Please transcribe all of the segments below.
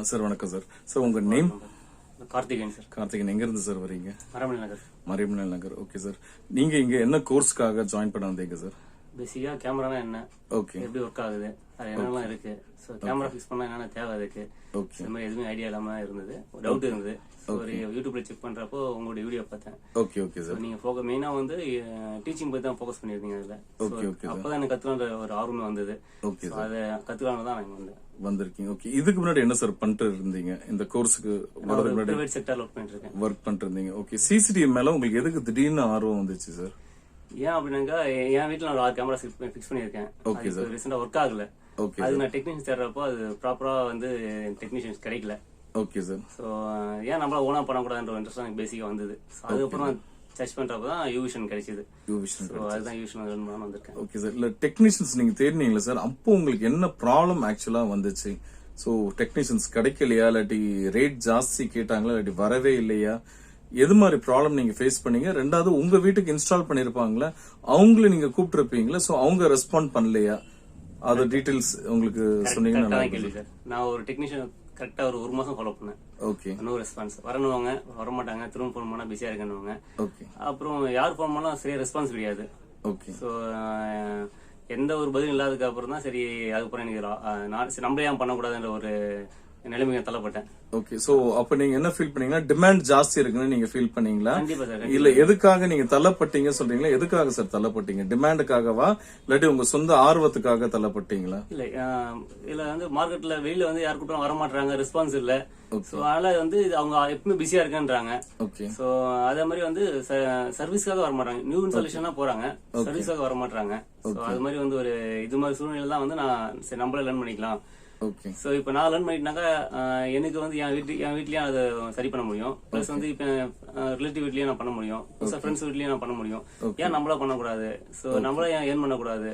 Sir வணக்கம் sir. Sir உங்க name? Karthikeyan sir. Karthikeyan. எங்க இருந்து சார் வரீங்க? மரமணி நகர். மரமணி நகர். Okay sir. நீங்க இங்க என்ன கோர்ஸ்க்காக ஜாயின் பண்ண வந்தீங்க சார்? பேசிக்கா கேமரானா என்ன, ஓகே, எப்படி ஒர்க் ஆகுது, அது என்னெல்லாம் இருக்கு, ஸோ கேமரா ஃபிக்ஸ் பண்ணா என்னென்ன தேவை இருக்கு, ஓகே, இந்த மாதிரி எதுவுமே ஐடியா இல்லாம இருந்தது, ஒரு டவுட் இருந்தது. ஒரு யூடியூப்ல செக் பண்றப்போ உங்களுடைய வீடியோ பார்த்தேன். Okay okay sir. நீங்க மெயினா வந்து டீச்சிங் பத்தி தான் ஃபோக்கஸ் பண்ணிருந்தீங்க அதுல. Okay okay. அப்பதான் எனக்கு கத்துக்கலான்ற ஒரு ஆர்வமே வந்தது. ஓகே, அதை கத்துக்கலாம் தான் நான் வந்திருக்கீங்க. ஓகே, இதுக்கு முன்னாடி என்ன சார் பண்ணிட்டு இருந்தீங்க? இந்த கோர்ஸுக்கு பிரைவேட் செக்டர்ல ஒர்க் பண்ணிட்டு இருக்கேன். ஒர்க் பண்ணிட்டு இருந்தீங்க. ஓகே, சிசிடிவி மேல உங்களுக்கு எதுக்கு திடீர்னு ஆர்வம் வந்துச்சு சார்? ஏன் அப்படின்னாக்கா என் வீட்டுல நான் 6 கேமரா ஃபிக்ஸ் பண்ணிருக்கேன். Okay sir. ரீசெண்டா ஒர்க் ஆகல. ஓகே, அது நான் டெக்னீஷியன் தேடுறப்போ அது ப்ராப்பரா வந்து டெக்னீஷியன்ஸ் கிடைக்கல. Okay sir. ஸோ ஏன் நம்மளா ஓனா பண்ணக்கூடாதுன்ற இன்ட்ரெஸ்ட் எனக்கு பேசிக்கா வந்தது. அதுக்கப்புறம் சர்ச் பண்றப்ப தான் யூவிஷன் கிடைச்சது. யூவிஷன். அதுதான் யூவிஷன் வந்திருக்கேன். Okay sir. இல்ல டெக்னீஷியன்ஸ் நீங்க தேடினீங்களா சார்? அப்போ உங்களுக்கு என்ன ப்ராப்ளம் ஆக்சுவலா வந்துச்சு? சோ டெக்னீஷியன்ஸ் கிடைக்கலையா, இல்லாட்டி ரேட் ஜாஸ்தி கேட்டாங்களா, இல்லாட்டி வரவே இல்லையா? எது மாதிரி ப்ராப்ளம் நீங்க ஃபேஸ் பண்ணீங்க? ரெண்டாவது, உங்க வீட்டுக்கு இன்ஸ்டால் பண்ணிருப்பாங்களா, அவங்கள நீங்க கூப்பிட்டு இருப்பீங்களா, சோ அவங்க ரெஸ்பாண்ட் பண்ணலையா? அது டீடைல்ஸ் உங்களுக்கு சொன்னீங்கன்னா. நான் ஒரு டெக்னீஷியன் கரெக்டா ஒரு மாசம் ஃபாலோ பண்ணேன். ஓகே. No response. வரணுவாங்க, வரமாட்டாங்க, திரும்ப போன் பண்ணா பிஸியா இருக்கணுவாங்க. ஓகே. அப்புறம் யார் போன் பண்ணா சரியா ரெஸ்பான்ஸ் கிடையாது. ஓகே. ஸோ எந்த ஒரு பதிலும் இல்லாததுக்கு அப்புறம் தான் சரி, அதுக்கப்புறம் எனக்கு நம்மளே ஏன் பண்ணக்கூடாதுன்ற ஒரு நிலைமையை தள்ளப்பட்டேன். ஓகே. சோ அப்ப நீங்க என்ன ஃபீல் பண்ணீங்கன்னா, டிமாண்ட் ஜாஸ்தி இருக்குன்னு நீங்க ஃபீல் பண்ணீங்களா? கண்டிப்பா சார். இல்ல எதுக்காக நீங்க தள்ளப்பட்டீங்க சொல்றீங்களா? எதுக்காக சார் தள்ளப்பட்டீங்க? டிமாண்டுக்காகவா, இல்லாட்டி உங்க சொந்த ஆர்வத்துக்காக தள்ளப்பட்டீங்களா? இல்ல, இதுல வந்து மார்க்கெட்ல வெளியில வந்து யார் கூட்டம் வர மாட்டாங்க, ரெஸ்பான்ஸ் இல்ல. சோ அதனால வந்து அவங்க எப்பவுமே பிஸியா இருக்கேன்றாங்க. ஓகே. சோ அதே மாதிரி வந்து சர்வீஸ்க்காக வர மாட்டாங்க, நியூ இன்ஸ்டாலேஷனா போறாங்க, சர்வீஸ்க்காக வர மாட்டாங்க. சோ அது மாதிரி வந்து ஒரு இது மாதிரி சூழ்நிலை தான் வந்து நான் சரி நம்மளே லேர்ன் பண்ணிக்கலாம். ஓகே. சோ இப்ப நான் லேர்ன் பண்ணிட்டேனாக்கா எனக்கு வந்து என் வீட்லயும் அதை சரி பண்ண முடியும். பிளஸ் வந்து இப்ப ரிலேட்டிவ் வீட்லயும் நான் பண்ண முடியும், ஃப்ரெண்ட்ஸ் வீட்லயும் நான் பண்ண முடியும். ஏன் நம்மளா பண்ணக்கூடாது? சோ நம்மளா ஏன் ஏர்ன் பண்ணக்கூடாது?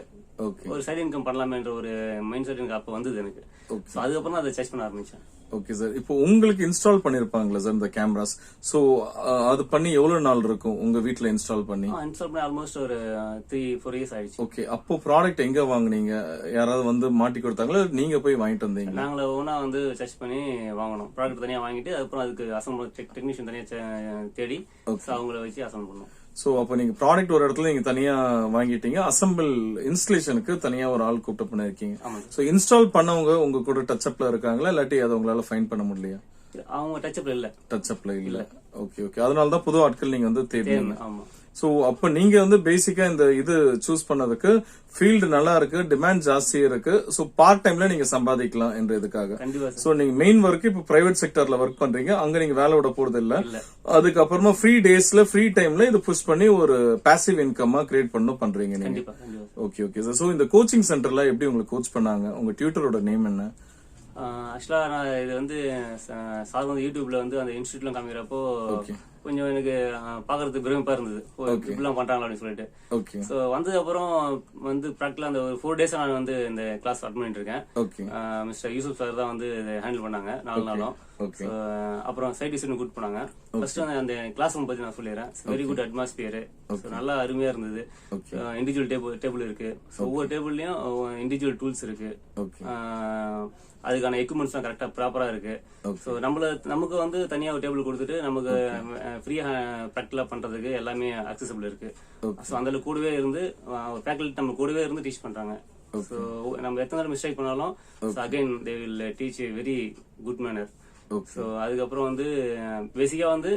ஒரு சைடு இன்கம் பண்ணலாமேன்ற ஒரு மைண்ட் செட் எனக்கு அப்ப வந்தது எனக்கு. அதுக்கப்புறம் தான் அதை சர்ச் பண்ண ஆரம்பிச்சேன். Okay sir. இப்போ உங்களுக்கு இன்ஸ்டால் பண்ணிருப்பாங்களா சார் இந்த கேமராஸ்? சோ அது பண்ணி எவ்வளவு நாள் இருக்கும் உங்க வீட்ல இன்ஸ்டால் பண்ணி? இன்ஸ்டால் பண்ணி ஆல்மோஸ்ட் ஒரு 3-4 இயர்ஸ் ஆயிடுச்சு. ஓகே. அப்போ ப்ராடக்ட் எங்க வாங்குனீங்க? யாராவது வந்து மாட்டி கொடுத்தாங்களா, நீங்க போய் வாங்கிட்டு வந்தீங்க? நாங்கள ஓனா வந்து சர்ச் பண்ணி வாங்கணும். ப்ராடக்ட் தனியா வாங்கிட்டு அதுக்கப்புறம் அதுக்கு அசம்பிள் டெக்னீஷியன் தனியா தேடி அவங்கள வச்சு அசம்பிள் பண்ணுவோம். சோ அப்ப நீங்க ப்ராடக்ட் ஒரு இடத்துல நீங்க தனியா வாங்கிட்டீங்க, அசம்பிள் இன்ஸ்டலேஷனுக்கு தனியா ஒரு ஆள் கூப்பிட்டு பண்ணிருக்கீங்க. சோ இன்ஸ்டால் பண்ணவங்க உங்க கூட டச் அப்ல இருக்காங்களா, இல்லாட்டி அதை உங்களால ஃபைண்ட் பண்ண முடியலையா? அவங்க டச் அப்ல இல்ல. டச் அப்ல இல்ல. Okay okay. அதனால தான் புது ஆட்கள் நீங்க வந்து தேடுறீங்க. ஆமா. சோ அப்ப நீங்க வந்து பேசிக்கா இந்த இது சூஸ் பண்ணதுக்கு ஃபீல்டு நல்லா இருக்கு, டிமாண்ட் ஜாஸ்தி இருக்கு, சோ பார்ட் டைம்ல நீங்க சம்பாதிக்கலாம் என்ற இதுக்காக. சோ நீங்க மெயின் ஒர்க் இப்ப பிரைவேட் செக்டர்ல ஒர்க் பண்றீங்க, அங்க நீங்க வேலை விட போறது இல்ல. அதுக்கப்புறமா ஃப்ரீ டேஸ்ல ஃப்ரீ டைம்ல இது புஷ் பண்ணி ஒரு பாசிவ் இன்கமா கிரியேட் பண்ணணும் பண்றீங்க நீங்க. Okay okay sir. சோ இந்த கோச்சிங் சென்டர்ல எப்படி உங்களுக்கு கோச் பண்ணாங்க? உங்க டியூட்டரோட நேம் என்ன? ஆக்சுவலா நான் இது வந்து சார் வந்து யூடியூப்ல வந்து அந்த இன்ஸ்டியூட்லாம் காமிக்கிறப்போ கொஞ்சம் எனக்கு பாக்குறதுக்கு பெருமைப்பா இருந்தது, இப்படிலாம் பண்றாங்களா அப்படின்னு சொல்லிட்டு. சோ வந்தது அப்புறம் வந்து பிராக்டிகலா அந்த ஒரு 4 days நான் வந்து இந்த கிளாஸ் அட்டன் பண்ணிட்டு இருக்கேன். மிஸ்டர் யூசுப் சார் தான் வந்து ஹேண்டில் பண்ணாங்க 4 நாளும். அப்புறம் சைட் டிசைன் கூட் பண்ணாங்க. ஃபர்ஸ்ட் அந்த கிளாஸ் ரூம் பத்தி நான் சொல்லிடுறேன். வெரி குட் அட்மாஸ்பியர், நல்லா அருமையா இருந்தது. இண்டிவிஜுவல் டேபிள் இருக்கு, ஒவ்வொரு டேபிள்லயும் இண்டிவிஜுவல் டூல்ஸ் இருக்கு, அதுக்கான எக்யூப்மெண்ட்ஸ் கரெக்டா ப்ராப்பரா இருக்கு. சோ நமக்கு வந்து தனியா ஒரு டேபிள் கொடுத்துட்டு நமக்கு ஃப்ரீயா பிராக்டிகலா பண்றதுக்கு எல்லாமே அக்சசபிள் இருக்கு. சோ அந்த கூடவே இருந்து ஃபேக்கல்டி நம்ம கூடவே இருந்து டீச் பண்றாங்க. சோ நம்ம எத்தனை நேரம் மிஸ்டேக் பண்ணாலும் again they will teach very good manor. So அதுக்கப்புறம் வந்து பேசிக்கா வந்து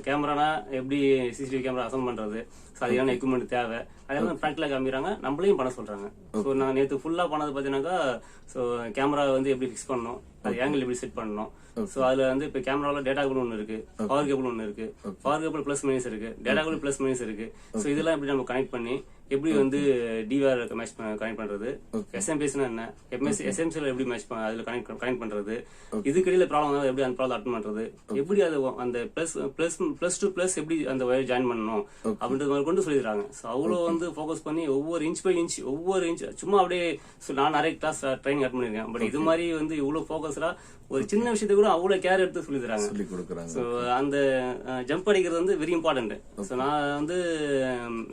கேமரானா எப்படி சிசிடிவி கேமரா அசம்பிள் பண்றது, அதுக்கான எக்யூப்மெண்ட் தேவை, அதெல்லாம் பிராக்டிகலா காமிக்கிறாங்க, நம்மளையும் பண்ண சொல்றாங்க. சோ நான் நேற்று ஃபுல்லா பண்ணது பாத்தீங்கன்னாக்கா, சோ கேமரா வந்து எப்படி பிக்ஸ் பண்ணணும், அது ஆங்கிள் எப்படி செட் பண்ணணும். சோ அதுல வந்து இப்ப கேமரால டேட்டா கேபிள் ஒன்னு இருக்கு, பவர் கேபிள் ஒன்னு இருக்கு, பவர் கேபிள் பிளஸ் மைனஸ் இருக்கு, டேட்டா கேபிள் பிளஸ் மைனஸ் இருக்கு. சோ இதெல்லாம் எப்படி நம்ம கனெக்ட் பண்ணி எப்படி வந்து டிவிஆர் மேட்ச் கனெக்ட் பண்றது, எஸ்எம்பிஎஸ்னா என்ன, எஸ்எம்சில எப்படி மேட்ச் அதுல கனெக்ட் பண்றது, இதுக்கிடையில ப்ராப்ளம் எப்படி அந்த ப்ராப்ளம் அட்டன் பண்றது, எப்படி அது அந்த பிளஸ் டு பிளஸ் எப்படி அந்த வயர் ஜாயின் பண்ணணும் அப்படின்றது மாதிரி கொண்டு சொல்லிடுறாங்க. அவ்வளவு வந்து போக்கஸ் பண்ணி ஒவ்வொரு இன்ச் பை இன்ச் சும்மா அப்படியே நான் நிறைய கிளாஸ் ட்ரைனிங் அட்டன் பண்ணிருக்கேன். பட் இது மாதிரி வந்து இவ்வளவு போக்கஸ்டா ஒரு சின்ன விஷயத்தை கூட அவ்வளவு கேர் எடுத்து சொல்லி தராங்க. சோ அந்த ஜம்ப் அடிக்கிறது வந்து வெரி இம்பார்ட்டன்ட். சோ நான் வந்து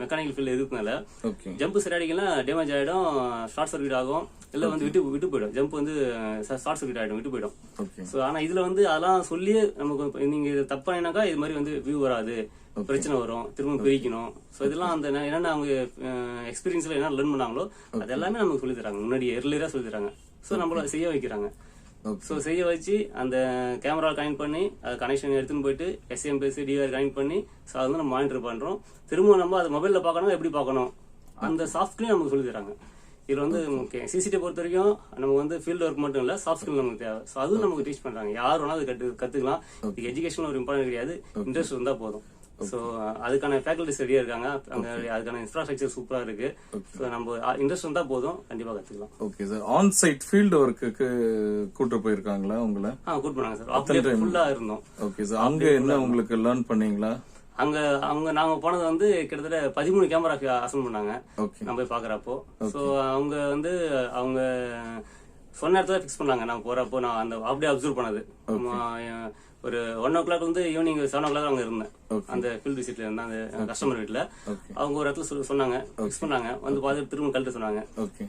மெக்கானிக்கல் ஃபீல்ட் இருக்கிறதுனால ஜம்ப் சரி அடிக்கலாம் டேமேஜ் ஆயிடும், ஷார்ட் சர்க்யூட் ஆகும், இல்ல வந்து விட்டு போயிடும், ஜம்ப் வந்து ஷார்ட் சர்க்யூட் ஆயிடும், விட்டு போயிடும். சோ ஆனா இதுல வந்து அதெல்லாம் சொல்லி நமக்கு நீங்க இது தப்பானாக்கா இது மாதிரி வந்து வியூ வராது, பிரச்சனை வரும், திரும்ப பிரிக்கணும். சோ இதெல்லாம் அந்த என்னென்ன அவங்க எக்ஸ்பீரியன்ஸ்ல என்ன லேர்ன் பண்ணாங்களோ அது எல்லாமே நமக்கு சொல்லி தராங்க, முன்னாடி எர்லியரா சொல்லி தராங்க. சோ நம்மள செய்ய வைக்கிறாங்க. சோ செய்ய வச்சு அந்த கேமரா கனெக்ட் பண்ணி அது கனெக்ஷன் எடுத்துன்னு போயிட்டு எஸ்எம்பிஎஸ் டிஆர் கனெக்ட் பண்ணி சோ அதை வந்து நம்ம மானிட்டர் பண்றோம். திரும்ப நம்ம அதை மொபைல்ல பார்க்கணும், எப்படி பார்க்கணும் அந்த சாஃப்ட் ஸ்கிரீன் நமக்கு சொல்லி தராங்க. இதுல வந்து சிசிடிவி பொறுத்த வரைக்கும் நம்ம வந்து ஃபீல்ட் ஒர்க் மட்டும் இல்ல, சாஃப்ட் ஸ்கில் நமக்கு தேவை. சோ அதுவும் நமக்கு டீச் பண்றாங்க. யார் வேணாலும் அது கத்துக்கலாம். இது எஜுகேஷன் ஒரு இம்பார்ட்டன்ட் கிடையாது, இன்ட்ரெஸ்ட் இருந்தா போதும். சோ அதுக்கான ஃபேக்கல்டிஸ் ரெடியா இருக்காங்க, அதுக்கான இன்ஃப்ராஸ்ட்ரக்சர் சூப்பரா இருக்கு. சோ நம்ம இன்ட்ரெஸ்ட் இருந்தா போதும், கண்டிப்பா கத்துக்கலாம். Okay sir. On site field ஒர்க்குக்கு கூட்டு போயிருக்காங்களா உங்களை? கூட்டு போனாங்க சார், ஃபுல்லா இருந்தோம். Okay sir. அங்க என்ன உங்களுக்கு லேர்ன் பண்ணீங்களா? அவங்க நாங்க போனது வந்து கிட்டத்தட்ட 13 கேமரா அசைன் பண்ணாங்க நம்ம போய் பாக்குறப்போ. சோ அவங்க வந்து அவங்க சொன்ன இடத்துல பிக்ஸ் பண்ணாங்க. நாங்க போறப்போ நான் அந்த அப்படியே அப்சர்வ் பண்ணது. ஒரு 1 o'clock வந்து ஈவினிங் 7 o'clock அங்க இருந்தேன். அந்த ஃபீல்ட் விசிட்ல இருந்தேன், அந்த கஸ்டமர் வீட்டுல. அவங்க ஒரு இடத்துல சொன்னாங்க, பிக்ஸ் பண்ணாங்க. வந்து பார்த்துட்டு திரும்ப கழட்ட சொன்னாங்க,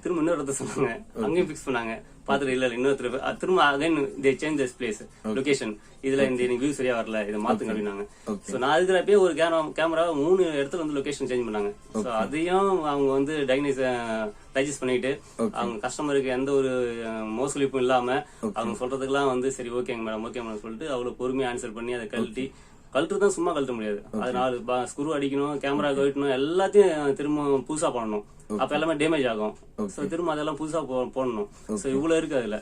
திரும்ப இன்னொரு இடத்துல சொன்னாங்க, அங்கேயும் பிக்ஸ் பண்ணாங்க. பாத்துட்டு இல்ல இன்னொருத்தர் திரும்ப again they change this place location, இதுல இந்த வியூ சரியா வரல, இதை மாத்துங்க அப்படின்னாங்க. சோ நான் இருக்கிறப்பே ஒரு கேமரா 3 இடத்துல வந்து லொகேஷன் சேஞ்ச் பண்ணாங்க. சோ அதையும் அவங்க வந்து டைஜஸ்ட் பண்ணிட்டு அவங்க கஸ்டமருக்கு எந்த ஒரு மோசலிப்பும் இல்லாம அவங்க சொல்றதுக்கெல்லாம் வந்து சரி ஓகேங்க மேடம் ஓகே மேடம் சொல்லிட்டு அவ்வளவு பொறுமையா ஆன்சர் பண்ணி அதை கழட்டுதான் சும்மா கழட்ட முடியாது. அது 4 ஸ்க்ரூ அடிக்கணும், கேமரா கழட்டணும், எல்லாத்தையும் திரும்ப புதுசா பண்ணணும். அப்ப எல்லாமே டேமேஜ் ஆகும். சோ திரும்ப அதெல்லாம் புதுசா போடணும். சோ இவ்வளவு இருக்கு அதுல.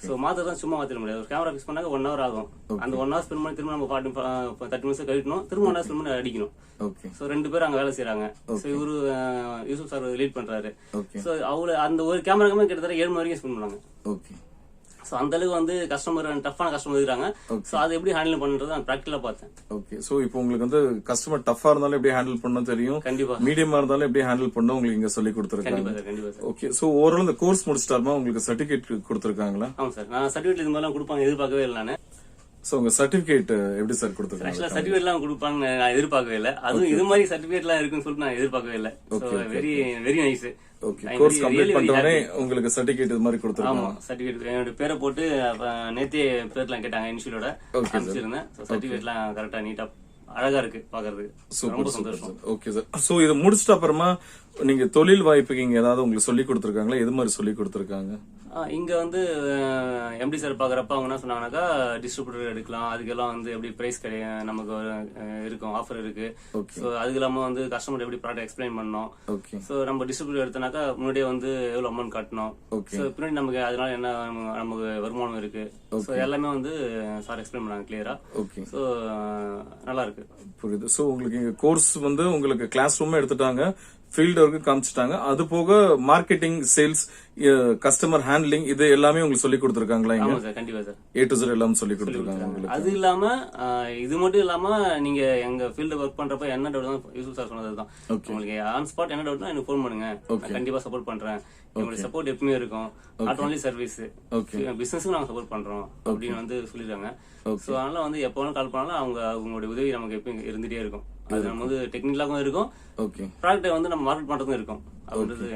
சோ மாத்ததான் சும்மா மாத்திர முடியாது. ஒரு கேமரா பிக்ஸ் பண்ணாக்க 1 hour ஆகும். அந்த 1 hour ஸ்பெண்ட் பண்ணி திரும்ப நம்ம 30 minutes கழிக்கணும், திரும்ப 1 hour ஸ்பெண்ட் பண்ணி அடிக்கணும். சோ 2 பேரும் அங்க வேலை செய்யறாங்க. சோ இவரு யூசுப் சார் லீட் பண்றாரு. சோ அவ்வளவு அந்த ஒரு கேமராக்குமே கிட்டத்தட்ட 7 மணி வரைக்கும் ஸ்பெண்ட் பண்ணாங்க. சோ அந்த அளவுக்கு வந்து கஸ்டமர் டஃப்பான கஸ்டமர் இருக்காங்க. சோ அதை எப்படி ஹேண்டில் பண்றது நான் பிராக்டிகலா பார்த்தேன். ஓகே. சோ இப்போ உங்களுக்கு வந்து கஸ்டமர் டஃப்பா இருந்தாலும் எப்படி ஹேண்டில் பண்ணணும் தெரியும், கண்டிப்பா. மீடியமா இருந்தாலும் எப்படி ஹேண்டில் பண்ணணும் உங்களுக்கு இங்க சொல்லி கொடுத்துருக்காங்க. ஓகே. சோ ஓவரால் இந்த கோர்ஸ் முடிச்சிட்டாருமா உங்களுக்கு சர்டிபிகேட் கொடுத்துருக்காங்களா? ஆமா சார், நான் சர்டிபிகேட் இது மாதிரிலாம் கொடுப்பாங்க எதிர்பார்க்கவே இல்லை நானு. சோ உங்க சர்டிபிகேட் எப்படி சார் கொடுத்துருக்காங்க? ஆக்சுவலா சர்டிபிகேட் எல்லாம் கொடுப்பாங்க நான் எதிர்பார்க்கவே இல்லை. அதுவும் இது மாதிரி சர்டிபிகேட் எல்லாம் இருக்குன்னு சொல்லிட்டு நான் எதிர்பார்க்கவே இல்லை. Very very nice. Okay. Course complete பண்ணவனே உங்களுக்கு சர்டிபிகேட் இது மாதிரி கொடுத்துருக்காங்க. ஆமா சர்டிபிகேட் என்னோட பேரை போட்டு நேத்தே பேர்லாம் கேட்டாங்க, இன்ஸ்டியூட்டோட அனுப்பிச்சிருந்தேன். சர்டிபிகேட்லாம் கரெக்டா நீட்டா அழகா இருக்கு பாக்குறதுக்கு, ரொம்ப சந்தோஷம். Okay sir. சோ இது முடிச்சிட்ட அப்புறமா நீங்க தொழில் வாய்ப்புக்கு இங்க ஏதாவது உங்களுக்கு சொல்லி கொடுத்துருக்காங்களா? எது மாதிரி சொல்லி கொடுத்துருக்காங்க? இங்க வந்து எம்டி சார் பாக்குறப்ப அவங்க என்ன சொன்னாங்கன்னாக்கா டிஸ்ட்ரிபியூட்டர் எடுக்கலாம், அதுக்கெல்லாம் வந்து எப்படி பிரைஸ் நமக்கு இருக்கும், ஆஃபர் இருக்கு. சோ அதுக்கு இல்லாம வந்து கஸ்டமர் எப்படி ப்ராடக்ட் எக்ஸ்பிளைன் பண்ணணும். சோ நம்ம டிஸ்ட்ரிபியூட்டர் எடுத்தனாக்கா முன்னாடியே வந்து எவ்வளவு அமௌண்ட் கட்டணும், சோ பின்னாடி நமக்கு அதனால என்ன நமக்கு வருமானம் இருக்கு. சோ எல்லாமே வந்து சார் எக்ஸ்பிளைன் பண்ணாங்க கிளியரா. சோ நல்லா இருக்கு. புரியுது. சோ உங்களுக்கு இங்க கோர்ஸ் வந்து உங்களுக்கு கிளாஸ் ரூம் எடுத்துட்டாங்க, ஃபீல்ட் ஒர்க்கு காமிச்சிட்டாங்க, அது போக மார்க்கெட்டிங், சேல்ஸ், கஸ்டமர் ஹேண்ட்லிங் இது எல்லாமே உங்களுக்கு சொல்லி கொடுத்துருக்காங்களா? கண்டிப்பா சார், A to Z எல்லாம் சொல்லி கொடுத்துருக்காங்க உங்களுக்கு. அது இல்லாம இது மட்டும் இல்லாம நீங்க எங்க ஃபீல்டு ஒர்க் பண்றப்ப என்ன டவுட் தான் யூசுப் சார் சொன்னதுதான், உங்களுக்கு ஆன் ஸ்பாட் என்ன டவுட்னா எனக்கு ஃபோன் பண்ணுங்க, கண்டிப்பா சப்போர்ட் பண்றேன், எங்களுடைய சப்போர்ட் எப்பவுமே இருக்கும், நாட் ஒன்லி சர்வீஸ் பிசினஸ்க்கு நாங்க சப்போர்ட் பண்றோம் அப்படின்னு வந்து சொல்லிருக்காங்க. சோ அதனால வந்து எப்ப வேணாலும் கால் பண்ணாலும் அவங்களுடைய உதவி நமக்கு எப்பயும் இருந்துட்டே இருக்கும். அது நம்ம வந்து டெக்னிக்கலாகவும் இருக்கும், ப்ராடக்ட் வந்து நம்ம மார்க்கெட் பண்றதும் இருக்கும் அப்படின்றது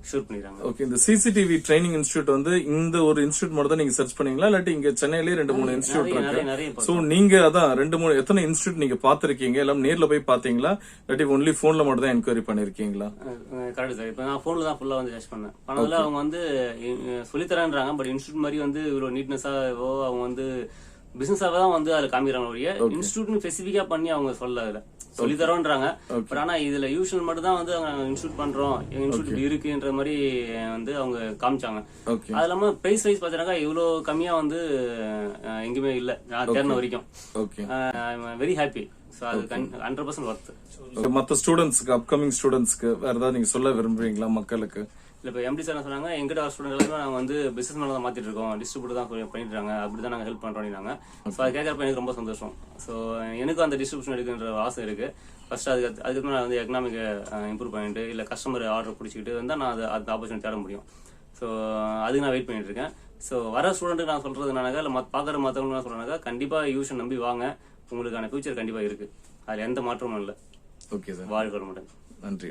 ஷூர் பண்ணிடுறாங்க. ஓகே. இந்த சிசிடிவி ட்ரைனிங் இன்ஸ்டியூட் வந்து இந்த ஒரு இன்ஸ்டியூட் மட்டும் தான் நீங்க சர்ச் பண்ணீங்களா, இல்லாட்டி இங்க சென்னையிலேயே 2-3 இன்ஸ்டியூட் இருக்கு? சோ நீங்க அதான் 2-3 எத்தனை இன்ஸ்டியூட் நீங்க பாத்திருக்கீங்க? எல்லாம் நேர்ல போய் பாத்தீங்களா, இல்லாட்டி ஒன்லி போன்ல மட்டும் தான் என்கொயரி பண்ணிருக்கீங்களா? Correct sir. இப்ப நான் போன்ல தான் ஃபுல்லா வந்து சர்ச் பண்ணேன். அதனால அவங்க வந்து சொல்லித்தரான்றாங்க, பட் இன்ஸ்டியூட் மாதிரி வந்து இவ்வளவு நீட்னஸா அவங்க வந்து பிசினஸாவே தான் வந்து அதுல காமிக்கிறாங்க ஒழிய இன்ஸ்டியூட்னு ஸ்பெசிபிக்கா பண்ணி அவங்க சொல்ல அதுல சொல்லி தரோன்றாங்க. பட் ஆனா இதுல யூஷுவல் மட்டும் தான் வந்து இன்ஸ்டியூட் பண்றோம், இன்ஸ்டியூட் இருக்குன்ற மாதிரி வந்து அவங்க காமிச்சாங்க. அது இல்லாம பிரைஸ் வைஸ் பாத்தீங்கன்னா இவ்வளவு கம்மியா வந்து எங்குமே இல்ல நான் தேர்ன வரைக்கும். Very happy. அது 100% ஒர்த். மத்த ஸ்டூடெண்ட்ஸ்க்கு, அப்கமிங் ஸ்டூடெண்ட்ஸ்க்கு வேற ஏதாவது நீங்க சொல்ல விரும்புறீங்களா மக்களுக்கு? இல்ல இப்ப எம்டி சார் சொன்னாங்க, எங்கிட்ட ஸ்டூடெண்ட் எல்லாமே நாங்க வந்து பிசினஸ் மேல தான் மாத்திட்டு இருக்கோம், டிஸ்ட்ரிபியூட்டர் தான் பண்ணிட்டு இருக்காங்க, அப்படிதான் நாங்க ஹெல்ப் பண்றோம். சோ அது கேட்கறப்ப எனக்கு ரொம்ப சந்தோஷம். சோ எனக்கும் அந்த டிஸ்ட்ரிபியூஷன் எடுக்கின்ற ஆசை இருக்கு. ஃபர்ஸ்ட் அதுக்கு நான் வந்து எக்கனாமிக் இம்ப்ரூவ் பண்ணிட்டு இல்ல கஸ்டமர் ஆர்டர் பிடிச்சிக்கிட்டு இருந்தா நான் அந்த ஆப்பர்ச்சுனிட்டி தேட முடியும். சோ அதுக்கு நான் வெயிட் பண்ணிட்டு இருக்கேன். சோ வர ஸ்டூடெண்ட்டுக்கு நான் சொல்றது என்னன்னாக்கா, இல்ல பாக்குற மத்தவங்க என்ன சொல்றாங்க, கண்டிப்பா யூஷன் நம்பி வாங்க, உங்களுக்கான ஃபியூச்சர் கண்டிப்பா இருக்கு, அதுல எந்த மாற்றமும் இல்லை. Okay sir. வாழ்க்கை மட்டும். நன்றி.